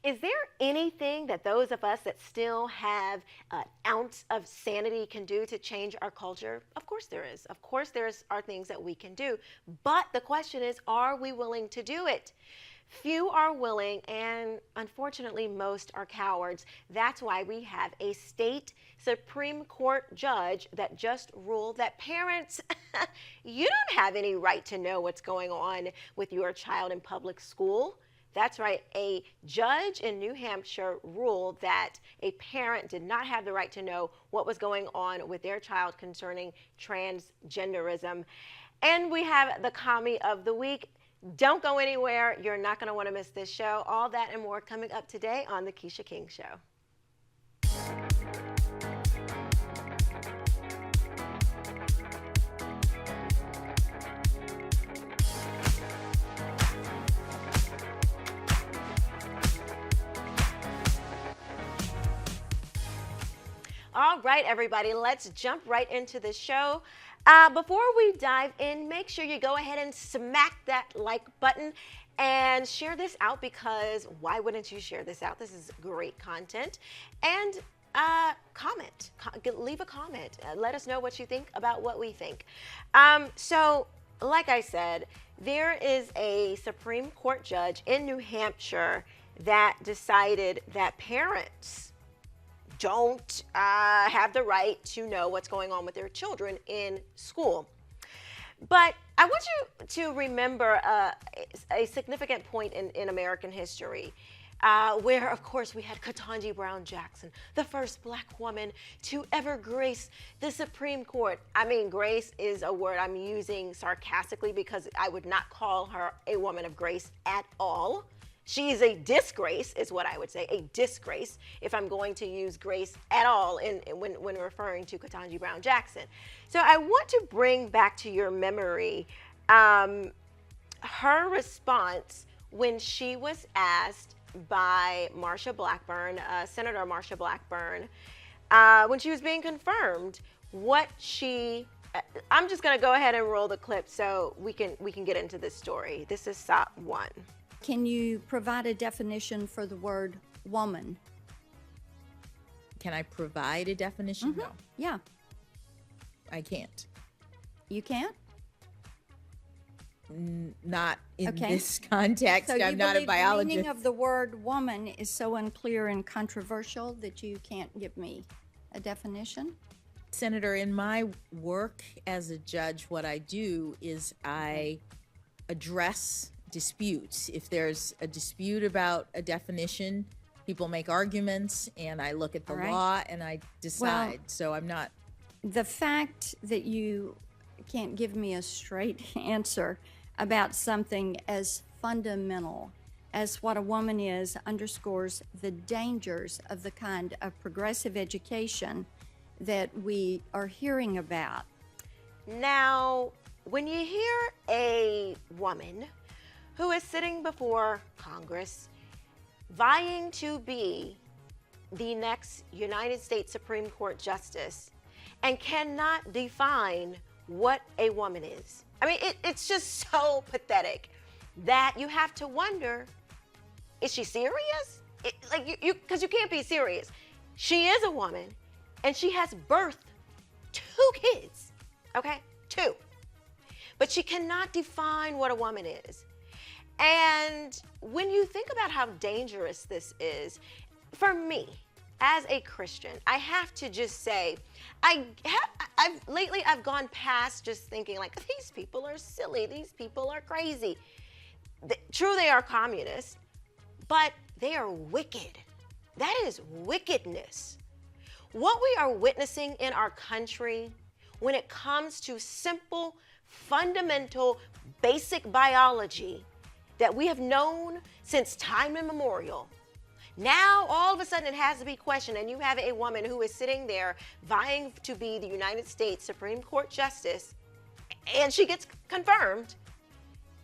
Is there anything that those of us that still have an ounce of sanity can do to change our culture? Of course there is. Of course are things that we can do. But the question is, are we willing to do it? Few are willing, and unfortunately, most are cowards. That's why we have a state Supreme Court judge that just ruled that parents, you don't have any right to know what's going on with your child in public school. That's right. A judge in New Hampshire ruled that a parent did not have the right to know what was going on with their child concerning transgenderism. And we have the commie of the week. Don't go anywhere. You're not going to want to miss this show. All that and more coming up today on The Quisha King Show. All right, everybody, let's jump right into the show. Before we dive in, make sure you go ahead and smack that like button and share this out, because why wouldn't you share this out? This is great content. And comment, leave a comment. Let us know what you think about what we think. So, like I said, there is a Supreme Court judge in New Hampshire that decided that parents don't have the right to know what's going on with their children in school. But I want you to remember a significant point in American history where, of course, we had Ketanji Brown Jackson, the first Black woman to ever grace the Supreme Court. I mean, grace is a word I'm using sarcastically because I would not call her a woman of grace at all. She's a disgrace, is what I would say, a disgrace, if I'm going to use grace at all when referring to Ketanji Brown Jackson. So I want to bring back to your memory her response when she was asked by Marsha Blackburn, Senator Marsha Blackburn, when she was being confirmed, what she. I'm just going to go ahead and roll the clip so we can get into this story. This is SOP 1. Can you provide a definition for the word woman? Can I provide a definition? No. Yeah. I can't. You can't? Not in this context. So I'm not a biologist. The meaning of the word woman is so unclear and controversial that you can't give me a definition? Senator, in my work as a judge, what I do is I address disputes. If there's a dispute about a definition, people make arguments, and I look at the law and I decide. Well, so I'm not. The fact that you can't give me a straight answer about something as fundamental as what a woman is underscores the dangers of the kind of progressive education that we are hearing about. Now, when you hear a woman who is sitting before Congress vying to be the next United States Supreme Court justice and cannot define what a woman is. I mean, it's just so pathetic that you have to wonder, is she serious? Because you can't be serious. She is a woman, and she has birthed 2 kids, okay? 2. But she cannot define what a woman is. And when you think about how dangerous this is, for me, as a Christian, I have to just say, lately I've gone past just thinking like, these people are silly, these people are crazy. True, they are communists, but they are wicked. That is wickedness. What we are witnessing in our country when it comes to simple, fundamental, basic biology that we have known since time immemorial, now all of a sudden it has to be questioned, and you have a woman who is sitting there vying to be the United States Supreme Court Justice, and she gets confirmed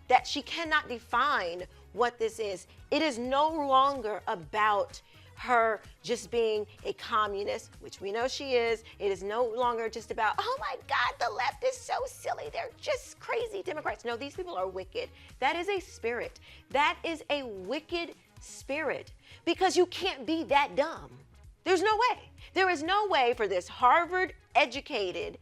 that she cannot define what this is. It is no longer about her just being a communist, which we know she is. It is no longer just about, oh my God, the left is so silly. They're just crazy Democrats. No, these people are wicked. That is a spirit. That is a wicked spirit, because you can't be that dumb. There's no way. There is no way for this Harvard educated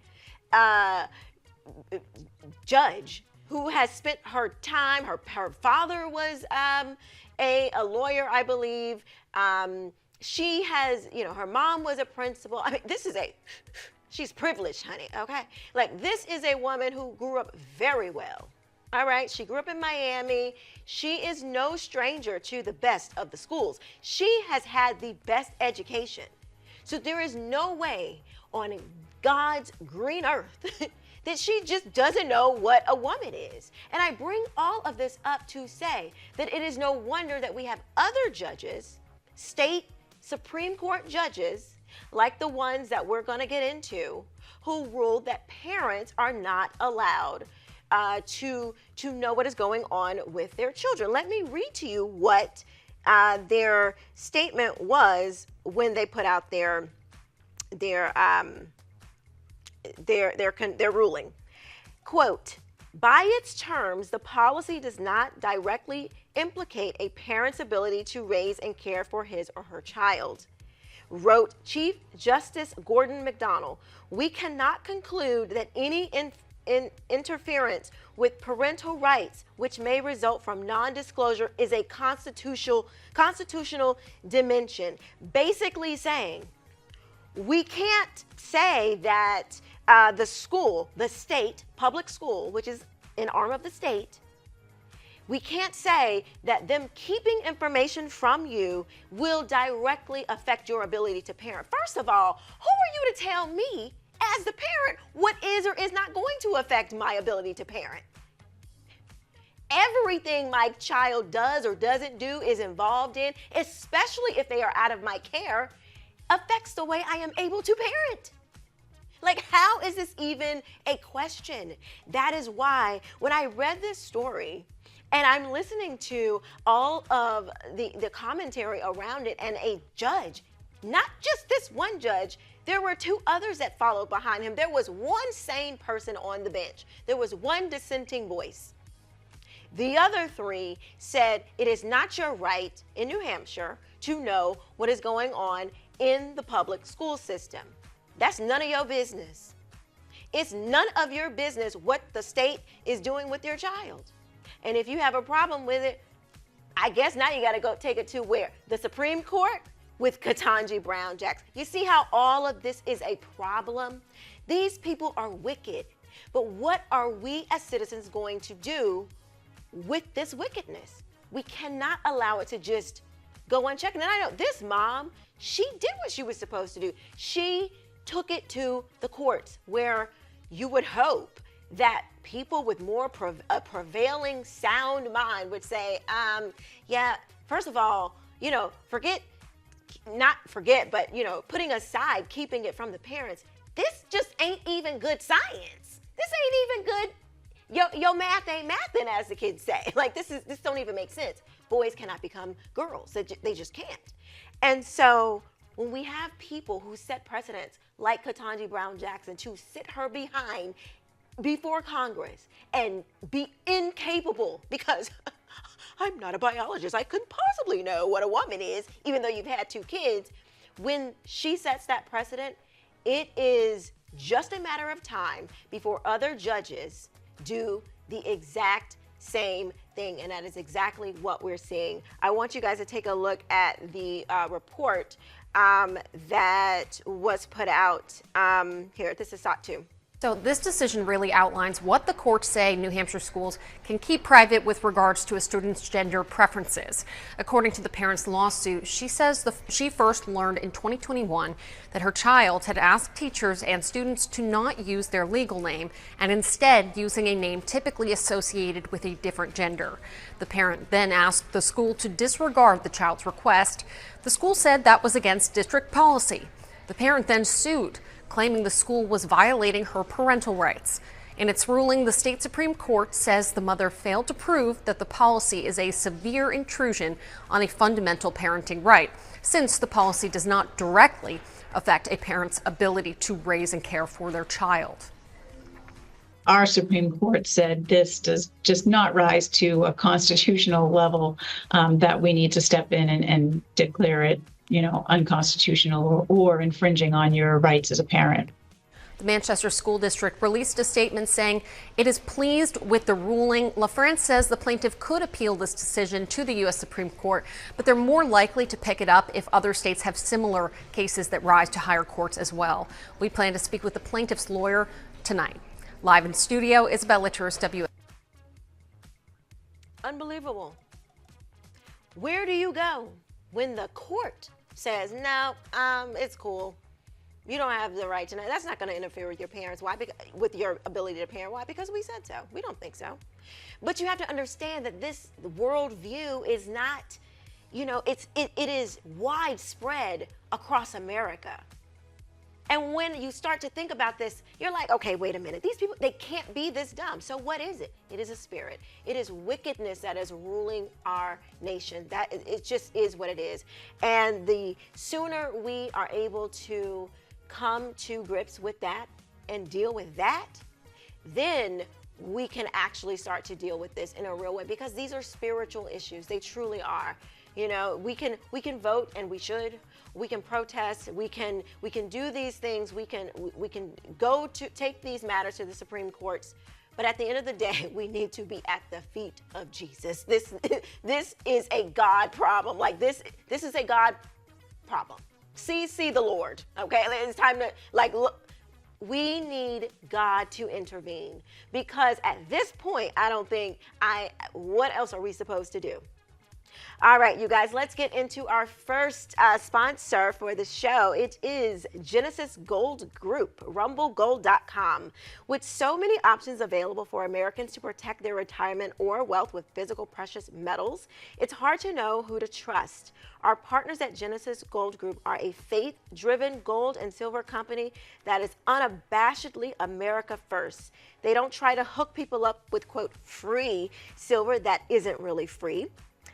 judge who has spent her time, her father was a lawyer, I believe. She has, her mom was a principal. I mean, she's privileged, honey, okay? Like, this is a woman who grew up very well, all right? She grew up in Miami. She is no stranger to the best of the schools. She has had the best education. So there is no way on God's green earth that she just doesn't know what a woman is. And I bring all of this up to say that it is no wonder that we have other judges, state Supreme Court judges, like the ones that we're going to get into, who ruled that parents are not allowed to know what is going on with their children. Let me read to you what their statement was when they put out their ruling. Quote, by its terms, the policy does not directly implicate a parent's ability to raise and care for his or her child. Wrote Chief Justice Gordon McDonnell, we cannot conclude that any interference with parental rights which may result from non-disclosure is a constitutional dimension. Basically saying, we can't say that the school, the state, public school, which is an arm of the state, we can't say that them keeping information from you will directly affect your ability to parent. First of all, who are you to tell me as the parent what is or is not going to affect my ability to parent? Everything my child does or doesn't do is involved in, especially if they are out of my care, affects the way I am able to parent. Like, how is this even a question? That is why when I read this story and I'm listening to all of the commentary around it, and a judge, not just this one judge, there were two others that followed behind him. There was one sane person on the bench. There was one dissenting voice. The other three said it is not your right in New Hampshire to know what is going on in the public school system. That's none of your business. It's none of your business what the state is doing with your child. And if you have a problem with it, I guess now you got to go take it to where? The Supreme Court with Ketanji Brown Jackson. You see how all of this is a problem? These people are wicked. But what are we as citizens going to do with this wickedness? We cannot allow it to just go unchecked. And I know this mom, she did what she was supposed to do. She took it to the courts, where you would hope that people with more a prevailing sound mind would say, yeah, first of all, putting aside keeping it from the parents, this just ain't even good science. This ain't even good. Your math ain't mathin', as the kids say. Like, this don't even make sense. Boys cannot become girls. They just can't. And so when we have people who set precedents like Ketanji Brown Jackson to sit her behind before Congress and be incapable, because I'm not a biologist, I couldn't possibly know what a woman is, even though you've had two kids. When she sets that precedent, it is just a matter of time before other judges do the exact same thing, and that is exactly what we're seeing. I want you guys to take a look at the report that was put out here. This is SOT 2. So this decision really outlines what the courts say New Hampshire schools can keep private with regards to a student's gender preferences. According to the parents' lawsuit, she says she first learned in 2021 that her child had asked teachers and students to not use their legal name and instead using a name typically associated with a different gender. The parent then asked the school to disregard the child's request. The school said that was against district policy. The parent then sued, claiming the school was violating her parental rights. In its ruling, the state Supreme Court says the mother failed to prove that the policy is a severe intrusion on a fundamental parenting right, since the policy does not directly affect a parent's ability to raise and care for their child. our Supreme Court said this does just not rise to a constitutional level, that we need to step in and declare it, unconstitutional or infringing on your rights as a parent. The Manchester School District released a statement saying it is pleased with the ruling. LaFrance says the plaintiff could appeal this decision to the U.S. Supreme Court, but they're more likely to pick it up if other states have similar cases that rise to higher courts as well. We plan to speak with the plaintiff's lawyer tonight. Live in studio, Isabel Litteris, WS. Unbelievable. Where do you go when the court says, no, it's cool? You don't have the right to know. That's not going to interfere with your parents. Why? With your ability to parent. Why? Because we said so. We don't think so. But you have to understand that this worldview is not, it is widespread across America. And when you start to think about this, you're like, okay, wait a minute. These people, they can't be this dumb. So what is it? It is a spirit. It is wickedness that is ruling our nation. That it just is what it is. And the sooner we are able to come to grips with that and deal with that, then we can actually start to deal with this in a real way, because these are spiritual issues. They truly are. We can vote, and we should. We can protest. We can do these things. We can go to take these matters to the Supreme Courts. But at the end of the day, we need to be at the feet of Jesus. This is a God problem. Like this is a God problem. See the Lord. Okay, it's time to look. We need God to intervene, because at this point, I don't think what else are we supposed to do? All right, you guys, let's get into our first sponsor for the show. It is Genesis Gold Group, rumblegold.com. With so many options available for Americans to protect their retirement or wealth with physical precious metals, it's hard to know who to trust. Our partners at Genesis Gold Group are a faith-driven gold and silver company that is unabashedly America first. They don't try to hook people up with, quote, free silver that isn't really free.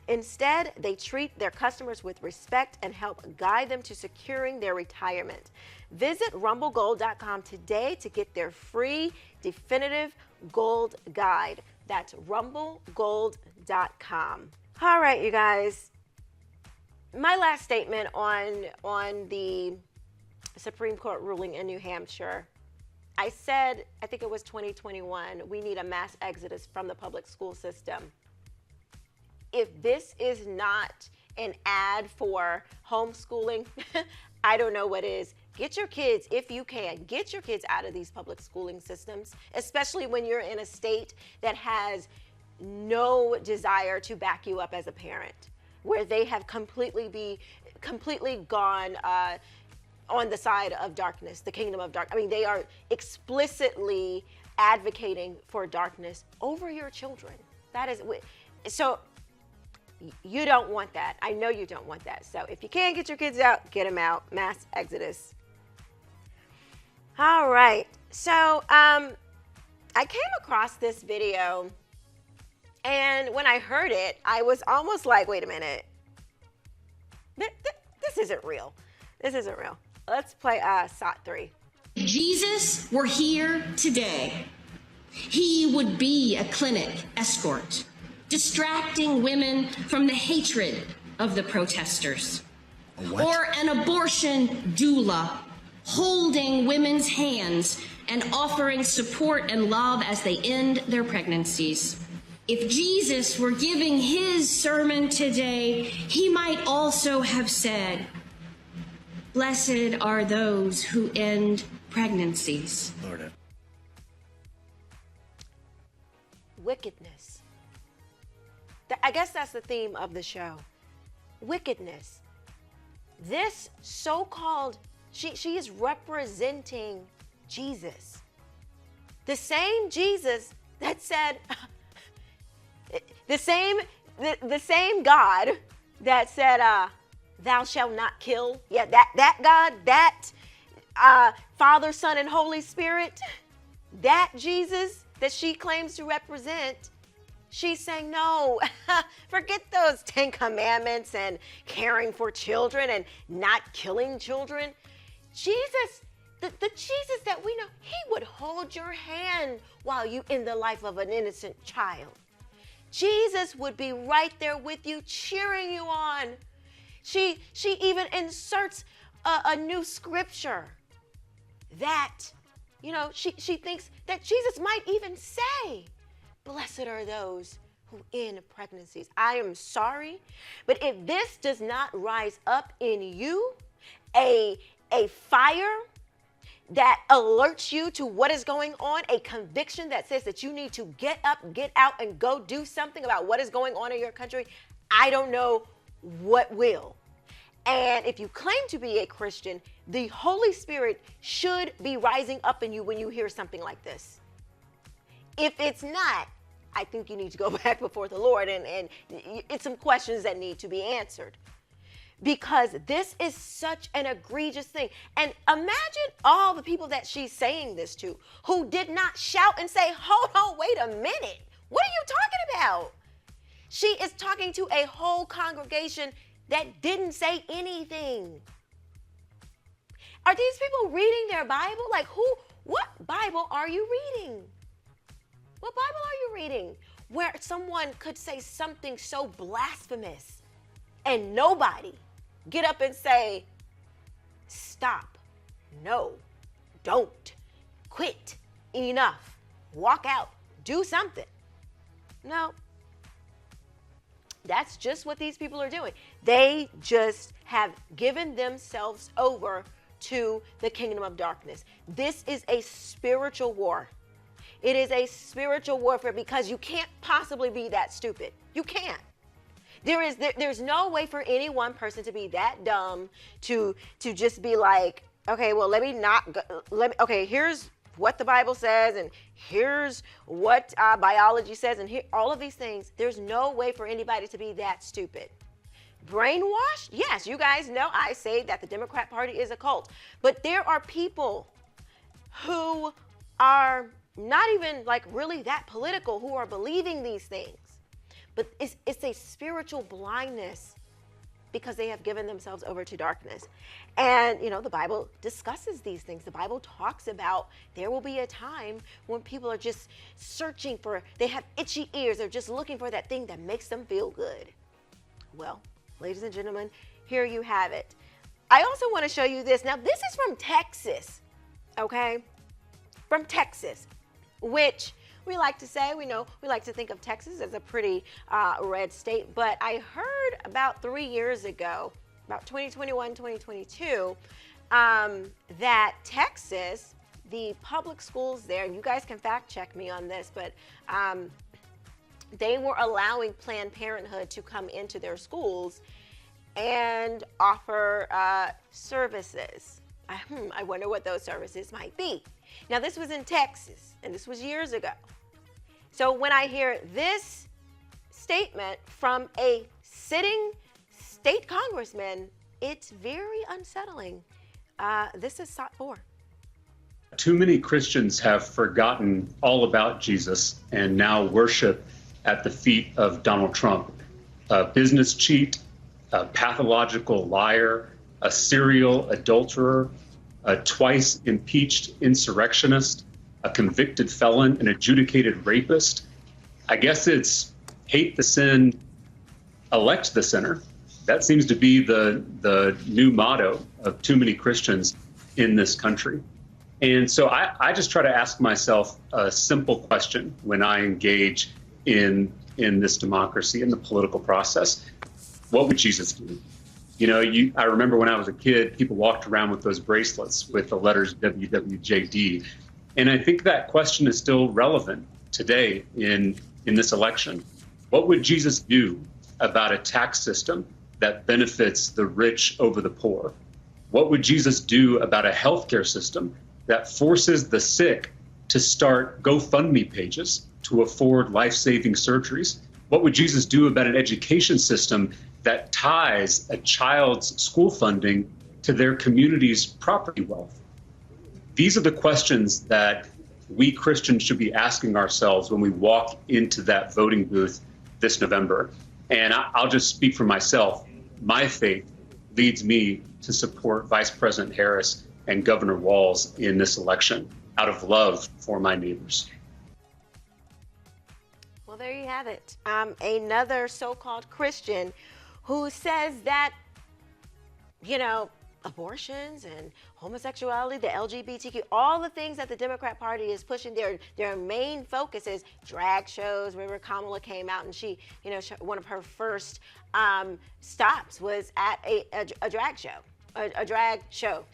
Instead, they treat their customers with respect and help guide them to securing their retirement. Visit rumblegold.com today to get their free definitive gold guide. That's rumblegold.com. All right, you guys. My last statement on the Supreme Court ruling in New Hampshire, I said, I think it was 2021, we need a mass exodus from the public school system. If this is not an ad for homeschooling, I don't know what is. Get your kids, if you can, get your kids out of these public schooling systems, especially when you're in a state that has no desire to back you up as a parent, where they have completely gone on the side of darkness, the kingdom of darkness. I mean, they are explicitly advocating for darkness over your children. That is, so you don't want that. I know you don't want that. So if you can get your kids out, get them out. Mass exodus. All right. So I came across this video, and when I heard it, I was almost like, wait a minute. This isn't real. This isn't real. Let's play SOT 3. If Jesus were here today, he would be a clinic escort, distracting women from the hatred of the protesters. Or an abortion doula, holding women's hands and offering support and love as they end their pregnancies. If Jesus were giving his sermon today, he might also have said, "Blessed are those who end pregnancies." Lord. Wickedness. I guess that's the theme of the show. Wickedness. This so-called, she is representing Jesus. The same Jesus that said, the same God that said, thou shalt not kill. Yeah, that God, that Father, Son, and Holy Spirit, that Jesus that she claims to represent, she's saying, no, forget those 10 commandments and caring for children and not killing children. Jesus the Jesus that we know, he would hold your hand while you in the life of an innocent child. Jesus would be right there with you, cheering you on. She even inserts a new scripture that, she thinks that Jesus might even say, blessed are those who in pregnancies. I am sorry, but if this does not rise up in you, a fire that alerts you to what is going on, a conviction that says that you need to get up, get out, and go do something about what is going on in your country, I don't know what will. And if you claim to be a Christian, the Holy Spirit should be rising up in you when you hear something like this. If it's not, I think you need to go back before the Lord, and it's some questions that need to be answered. Because this is such an egregious thing. And imagine all the people that she's saying this to who did not shout and say, hold on, wait a minute. What are you talking about? She is talking to a whole congregation that didn't say anything. Are these people reading their Bible? Like what Bible are you reading? What Bible are you reading where someone could say something so blasphemous and nobody get up and say, stop, no, don't, quit, enough, walk out, do something? No. That's just what these people are doing. They just have given themselves over to the kingdom of darkness. This is a spiritual war. It is a spiritual warfare because you can't possibly be that stupid. You can't. There's no way for any one person to be that dumb to just be like, okay, well, here's what the Bible says, and here's what biology says, and here, all of these things. There's no way for anybody to be that stupid. Brainwashed? Yes, you guys know I say that the Democrat Party is a cult, but there are people who are not even like really that political who are believing these things. But it's a spiritual blindness because they have given themselves over to darkness. And, the Bible discusses these things. The Bible talks about there will be a time when people are just searching they have itchy ears. They're just looking for that thing that makes them feel good. Well, ladies and gentlemen, here you have it. I also want to show you this. Now, this is from Texas, okay? From Texas, which we like to say, we like to think of Texas as a pretty red state, but I heard about 3 years ago, about 2021, 2022, that Texas, the public schools there, and you guys can fact check me on this, but they were allowing Planned Parenthood to come into their schools and offer services. I wonder what those services might be. Now, this was in Texas, and this was years ago. So when I hear this statement from a sitting state congressman, it's very unsettling. This is SOT 4. Too many Christians have forgotten all about Jesus and now worship at the feet of Donald Trump, a business cheat, a pathological liar, a serial adulterer, a twice impeached insurrectionist, a convicted felon, an adjudicated rapist. I guess it's hate the sin, elect the sinner. That seems to be the new motto of too many Christians in this country. And so I just try to ask myself a simple question when I engage in this democracy, in the political process. What would Jesus do? I remember when I was a kid, people walked around with those bracelets with the letters WWJD. And I think that question is still relevant today in this election. What would Jesus do about a tax system that benefits the rich over the poor? What would Jesus do about a healthcare system that forces the sick to start GoFundMe pages to afford life-saving surgeries? What would Jesus do about an education system that ties a child's school funding to their community's property wealth? These are the questions that we Christians should be asking ourselves when we walk into that voting booth this November. And I'll just speak for myself. My faith leads me to support Vice President Harris and Governor Walz in this election out of love for my neighbors. Well, there you have it. Another so-called Christian who says that, you know, abortions and homosexuality, the LGBTQ, all the things that the Democrat Party is pushing, their main focus is drag shows. Remember, Kamala came out and she, you know, one of her first stops was at a drag show, a drag show.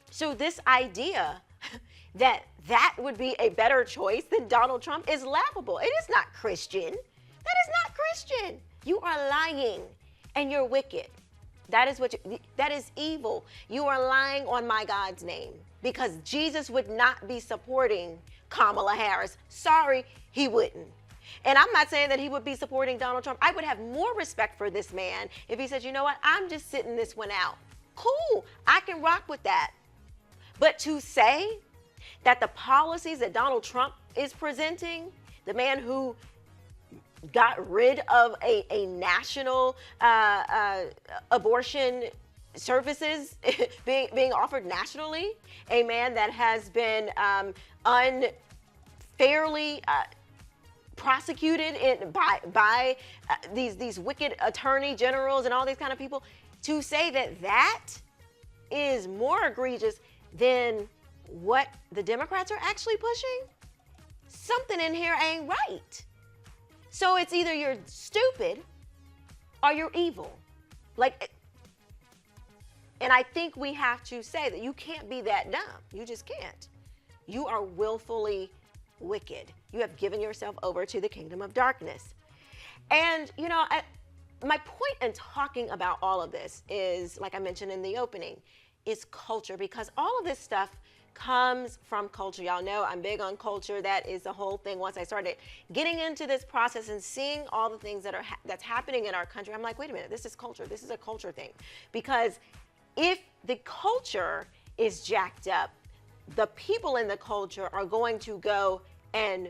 So this idea that would be a better choice than Donald Trump is laughable. It is not Christian. That is not Christian. You are lying and you're wicked. That is evil. You are lying on my God's name, because Jesus would not be supporting Kamala Harris. Sorry, he wouldn't. And I'm not saying that he would be supporting Donald Trump. I would have more respect for this man if he said, you know what, I'm just sitting this one out. Cool, I can rock with that. But to say that the policies that Donald Trump is presenting, the man who got rid of a national abortion services being offered nationally, a man that has been unfairly prosecuted by these wicked attorney generals and all these kind of people, to say that is more egregious than what the Democrats are actually pushing, something in here ain't right. So it's either you're stupid or you're evil. And I think we have to say that you can't be that dumb. You just can't. You are willfully wicked. You have given yourself over to the kingdom of darkness. And, you know, my point in talking about all of this is, like I mentioned in the opening, is culture, because all of this stuff comes from culture. Y'all know I'm big on culture. That is the whole thing. Once I started getting into this process and seeing all the things that's happening in our country, I'm like, wait a minute, this is culture. This is a culture thing. Because if the culture is jacked up, the people in the culture are going to go and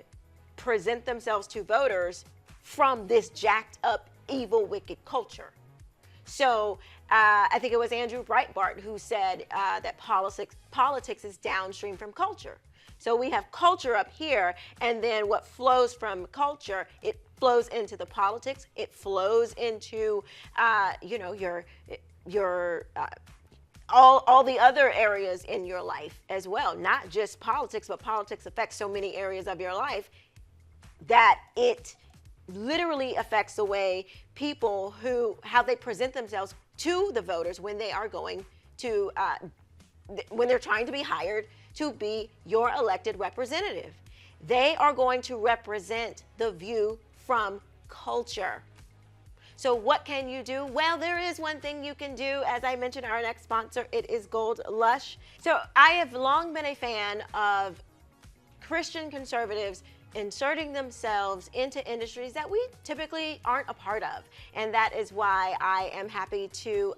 present themselves to voters from this jacked up, evil, wicked culture. So I think it was Andrew Breitbart who said that politics is downstream from culture. So we have culture up here, and then what flows from culture, it flows into the politics. It flows into, you know, your all the other areas in your life as well. Not just politics, but politics affects so many areas of your life that it literally affects the way people how they present themselves to the voters when they are going to, when they're trying to be hired to be your elected representative. They are going to represent the view from culture. So what can you do? Well, there is one thing you can do. As I mentioned, our next sponsor, it is Gold Lush. So I have long been a fan of Christian conservatives inserting themselves into industries that we typically aren't a part of. And that is why I am happy to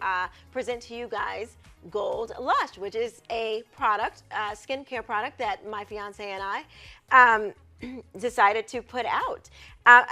present to you guys Gold Lush, which is a product, skincare product that my fiance and I decided to put out.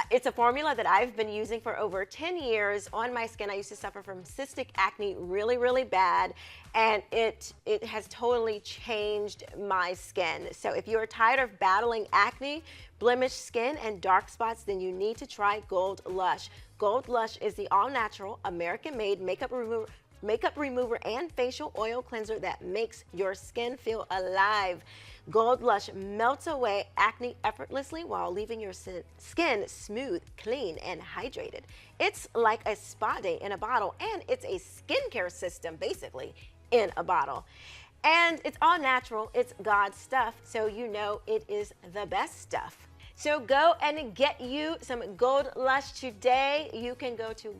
It's a formula that I've been using for over 10 years on my skin. I used to suffer from cystic acne really, really bad, and it has totally changed my skin. So if you're tired of battling acne, blemished skin, and dark spots, then you need to try Gold Lush. Gold Lush is the all-natural, American-made makeup remover and facial oil cleanser that makes your skin feel alive. Gold Lush melts away acne effortlessly while leaving your skin smooth, clean, and hydrated. It's like a spa day in a bottle, and it's a skincare system, basically, in a bottle. And it's all natural. It's God's stuff, so you know it is the best stuff. So go and get you some Gold Lush today. You can go to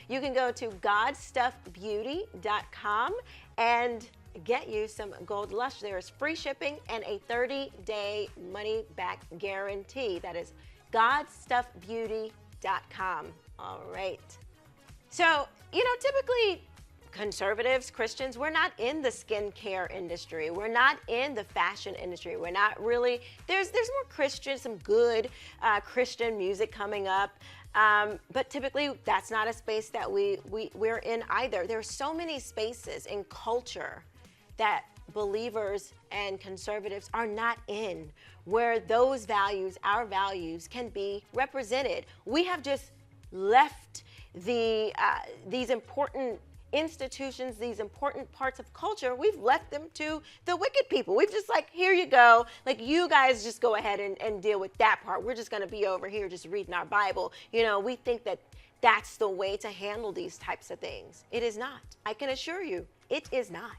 you can go to godstuffbeauty.com and get you some Gold Lush. There is free shipping and a 30-day money-back guarantee. That is godstuffbeauty.com. All right. So, you know, typically conservatives, Christians, we're not in the skincare industry. We're not in the fashion industry. We're not really, there's more Christian, some good Christian music coming up. But typically that's not a space that we're in either. There are so many spaces in culture that believers and conservatives are not in, where those values, our values, can be represented. We have just left these important institutions, these important parts of culture, we've left them to the wicked people. We've just like, here you go. Like, you guys just go ahead and deal with that part. We're just going to be over here just reading our Bible. You know, we think that that's the way to handle these types of things. It is not. I can assure you, it is not.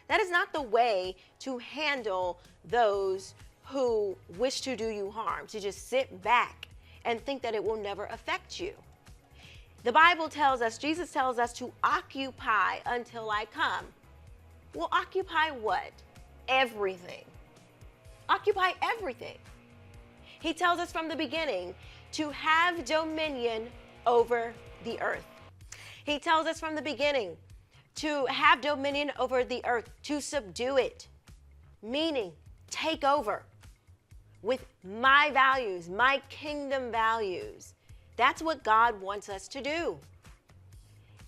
That is not the way to handle those who wish to do you harm, to just sit back and think that it will never affect you. The Bible tells us, Jesus tells us to occupy until I come. Well, occupy what? Everything. Occupy everything. He tells us from the beginning to have dominion over the earth. He tells us from the beginning to have dominion over the earth, to subdue it, meaning take over with my values, my kingdom values. That's what God wants us to do.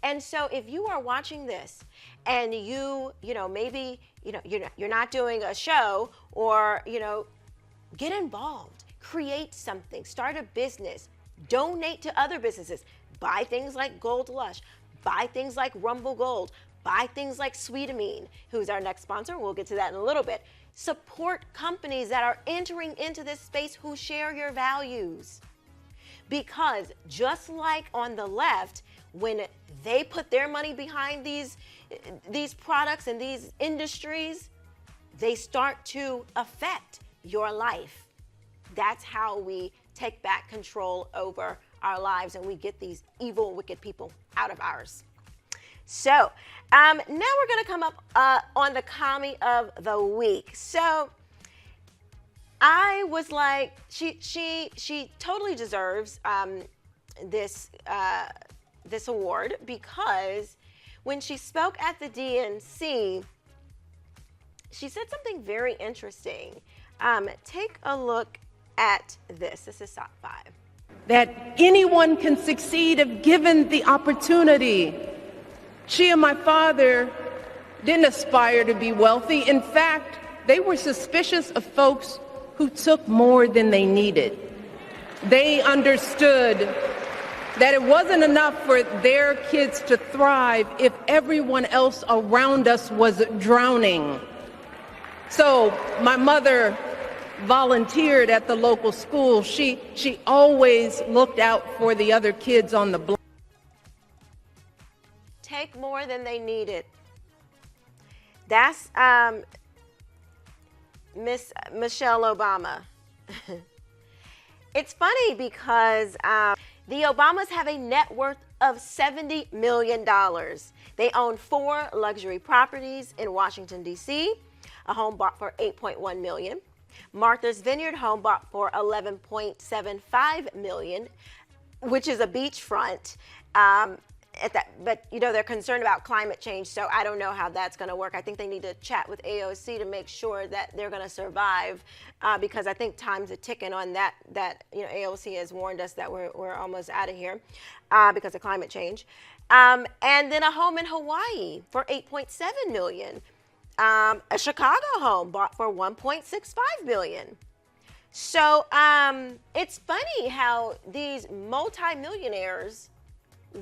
And so if you are watching this and you know, maybe, you know, you're not doing a show, or, you know, get involved, create something, start a business, donate to other businesses, buy things like Gold Lush, buy things like Rumble Gold, buy things like Sweetamine, who's our next sponsor. We'll get to that in a little bit. Support companies that are entering into this space who share your values. Because just like on the left, when they put their money behind these products and these industries, they start to affect your life. That's how we take back control over our lives, and we get these evil, wicked people out of ours. So now we're going to come up on the commie of the week. So I was like, she totally deserves this award, because when she spoke at the DNC, she said something very interesting. Take a look at this. This is top 5. That anyone can succeed if given the opportunity. She and my father didn't aspire to be wealthy. In fact, they were suspicious of folks who took more than they needed. They understood that it wasn't enough for their kids to thrive if everyone else around us was drowning. So my mother volunteered at the local school. She always looked out for the other kids on the block. Take more than they needed. That's Miss Michelle Obama. It's funny because the Obamas have a net worth of $70 million. They own 4 luxury properties in Washington, D.C., a home bought for $8.1 million. Martha's Vineyard home bought for $11.75 million, which is a beachfront. But you know, they're concerned about climate change, so I don't know how that's going to work. I think they need to chat with AOC to make sure that they're going to survive, because I think time's a ticking on that. You know, AOC has warned us that we're almost out of here because of climate change. And then a home in Hawaii for $8.7 million. A Chicago home bought for $1.65 billion. So it's funny how these multimillionaires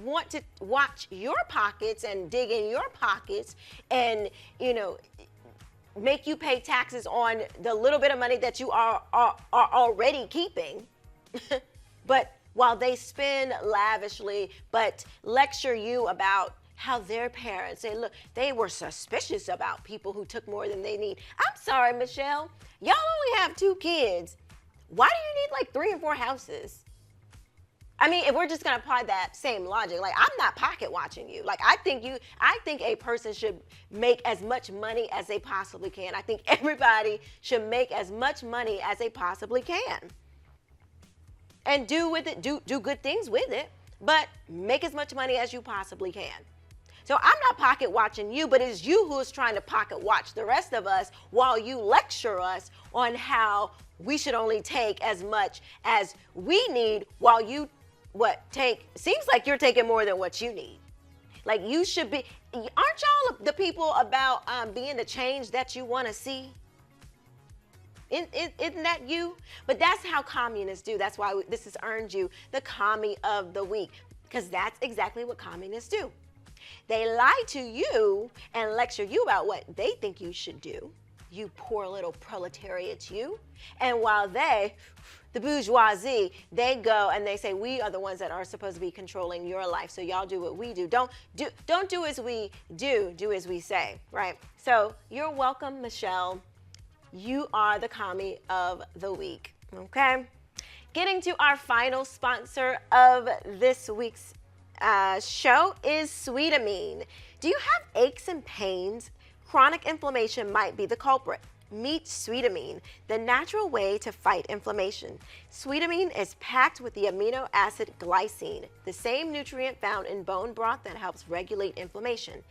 want to watch your pockets and dig in your pockets and, you know, make you pay taxes on the little bit of money that you are already keeping. But while they spend lavishly, but lecture you about how their parents, they were suspicious about people who took more than they need. I'm sorry, Michelle, y'all only have 2 kids. Why do you need like 3 or 4 houses? I mean, if we're just going to apply that same logic, like, I'm not pocket watching you. Like, I think a person should make as much money as they possibly can. I think everybody should make as much money as they possibly can. And do with it, do good things with it, but make as much money as you possibly can. So I'm not pocket watching you, but it's you who's trying to pocket watch the rest of us while you lecture us on how we should only take as much as we need while you seems like you're taking more than what you need. Like you should be, aren't y'all the people about being the change that you want to see? Isn't that you? But that's how communists do. That's why this has earned you the commie of the week, because that's exactly what communists do. They lie to you and lecture you about what they think you should do. You poor little proletariat, you. And while they, the bourgeoisie, they go and they say, we are the ones that are supposed to be controlling your life. So y'all do what we do. Don't do as we do as we say, right? So you're welcome, Michelle. You are the commie of the week, okay? Getting to our final sponsor of this week's show is Sweetamine. Do you have aches and pains? Chronic inflammation might be the culprit. Meet Sweetamine, the natural way to fight inflammation. Sweetamine is packed with the amino acid glycine, the same nutrient found in bone broth that helps regulate inflammation.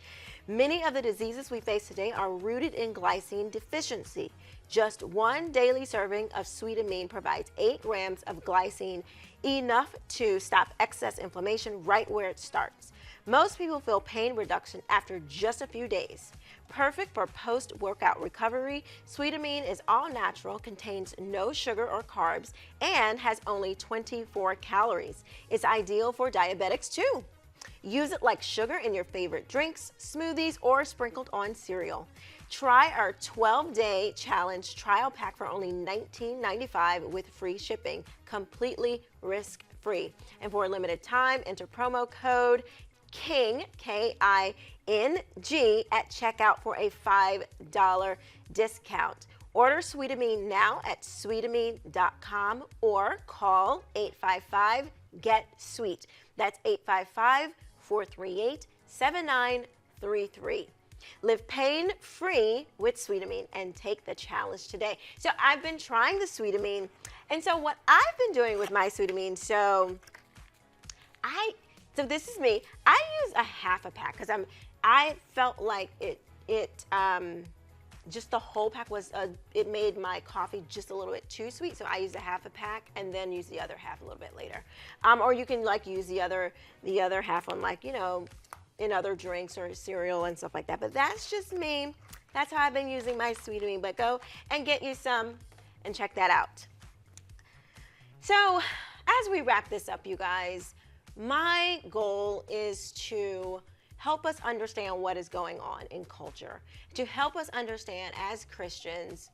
Many of the diseases we face today are rooted in glycine deficiency. Just one daily serving of Sweetamine provides 8 grams of glycine, enough to stop excess inflammation right where it starts. Most people feel pain reduction after just a few days. Perfect for post-workout recovery, Sweetamine is all natural, contains no sugar or carbs, and has only 24 calories. It's ideal for diabetics too. Use it like sugar in your favorite drinks, smoothies, or sprinkled on cereal. Try our 12-day challenge trial pack for only $19.95 with free shipping, completely risk-free. And for a limited time, enter promo code KING, K-I-N-G, at checkout for a $5 discount. Order Sweetamine now at sweetamine.com or call 855-GET-SWEET. That's 855-438-7933. Live pain-free with Sweetamine and take the challenge today. So I've been trying the Sweetamine, and so what I've been doing with my Sweetamine, so this is me. I use a half a pack because I felt like just the whole pack was it made my coffee just a little bit too sweet, so I used a half a pack and then use the other half a little bit later. Or you can like use the other half on like, you know, in other drinks or cereal and stuff like that. But that's just me. That's how I've been using my Sweetamine. But go and get you some and check that out. So as we wrap this up, you guys, my goal is to help us understand what is going on in culture, to help us understand as Christians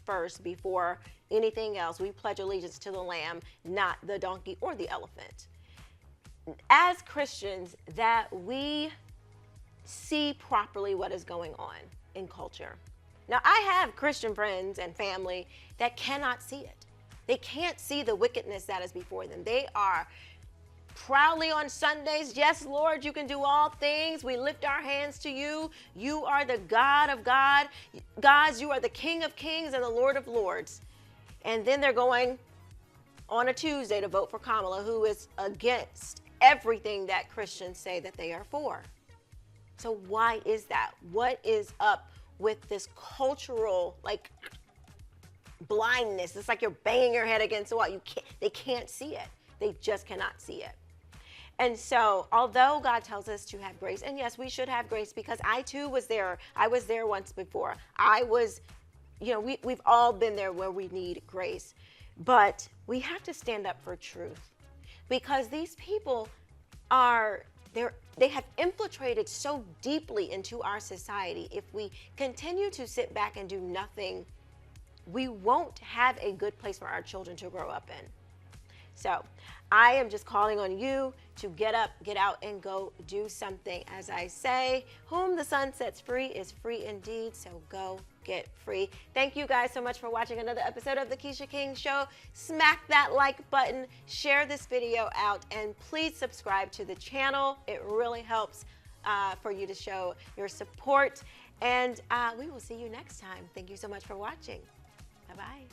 first before anything else. We pledge allegiance to the Lamb, not the donkey or the elephant. As Christians, that we see properly what is going on in culture. Now, I have Christian friends and family that cannot see it. They can't see the wickedness that is before them. They are proudly on Sundays, yes, Lord, you can do all things. We lift our hands to you. You are the God of gods. You are the King of kings and the Lord of lords. And then they're going on a Tuesday to vote for Kamala, who is against everything that Christians say that they are for. So why is that? What is up with this cultural blindness? It's like you're banging your head against the wall. They can't see it. They just cannot see it. And so, although God tells us to have grace, and yes, we should have grace because I too was there. I was there once before. We've all been there where we need grace. But we have to stand up for truth because these people they have infiltrated so deeply into our society. If we continue to sit back and do nothing, we won't have a good place for our children to grow up in. So I am just calling on you to get up, get out, and go do something. As I say, whom the sun sets free is free indeed. So go get free. Thank you guys so much for watching another episode of The Quisha King Show. Smack that like button, share this video out, and please subscribe to the channel. It really helps for you to show your support. And we will see you next time. Thank you so much for watching. Bye-bye.